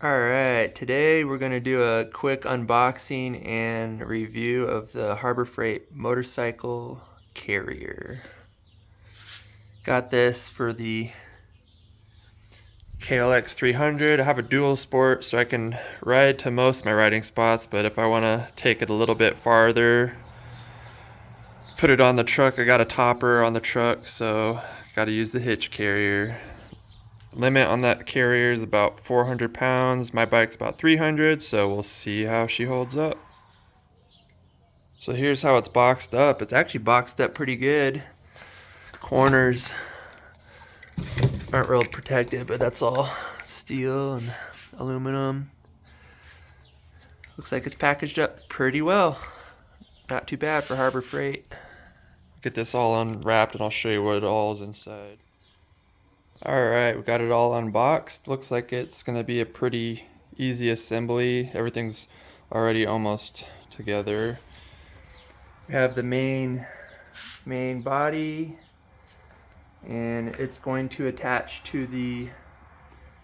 Alright, today we're going to do a quick unboxing and review of the Harbor Freight motorcycle carrier. Got this for the KLX 300. I have a dual sport so I can ride to most of my riding spots, but if I want to take it a little bit farther, put it on the truck, I got a topper on the truck, so got to use the Hitch carrier. Limit on that carrier is about 400 pounds. My bike's about 300, so we'll see how she holds up. So here's how it's boxed up. It's actually boxed up pretty good. Corners aren't real protected, but that's all steel and aluminum. Looks like it's packaged up pretty well. Not too bad for Harbor Freight. Get this all unwrapped and I'll show you what it all is inside. Alright, we got it all unboxed. Looks like it's going to be a pretty easy assembly. Everything's already almost together. We have the main body, and it's going to attach to the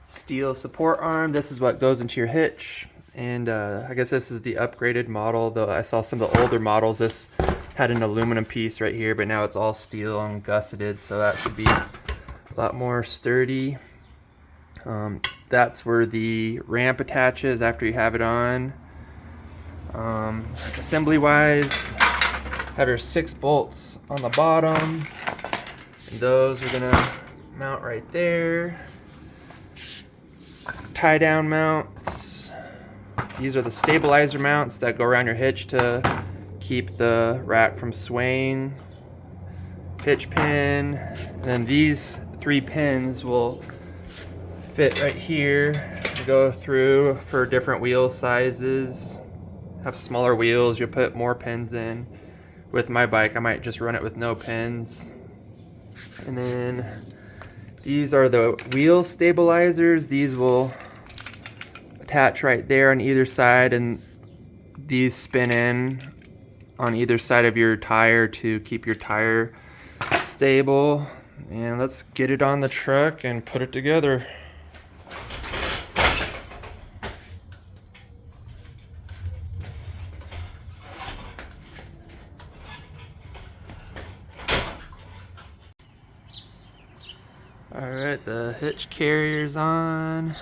steel support arm. This is what goes into your hitch, and I guess this is the upgraded model, though I saw some of the older models. This had an aluminum piece right here, but now it's all steel and gusseted, so that should be a lot more sturdy. That's where the ramp attaches after you have it on. Assembly wise, have your 6 bolts on the bottom, and those are gonna mount right there. Tie down mounts. These are the stabilizer mounts that go around your hitch to keep the rack from swaying. Hitch pin, and then these 3 pins will fit right here to go through for different wheel sizes. Have smaller wheels, you'll put more pins in. With my bike, I might just run it with no pins. And then these are the wheel stabilizers. These will attach right there on either side, and these spin in on either side of your tire to keep your tire stable. And let's get it on the truck and put it together. Alright, the hitch carrier's on.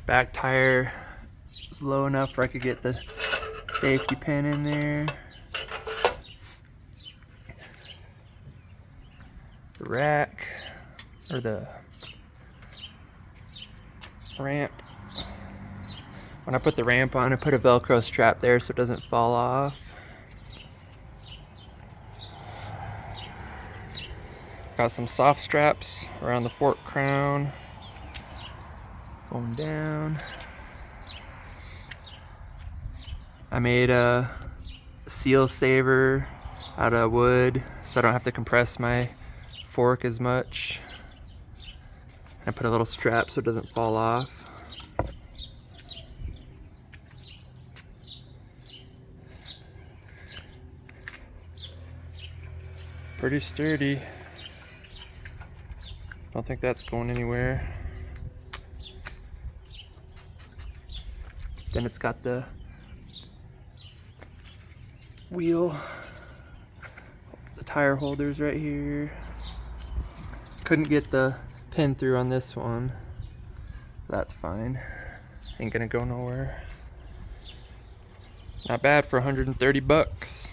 Back tire is low enough where I could get the safety pin in there. The rack, or the ramp. When I put the ramp on, I put a Velcro strap there so it doesn't fall off. Got some soft straps around the fork crown. Going down. I made a seal saver out of wood so I don't have to compress my fork as much. I put a little strap so it doesn't fall off. Pretty sturdy. Don't think that's going anywhere. Then it's got the wheel, the tire holders right here. Couldn't get the pin through on this one. That's fine. Ain't gonna go nowhere. Not bad for 130 bucks.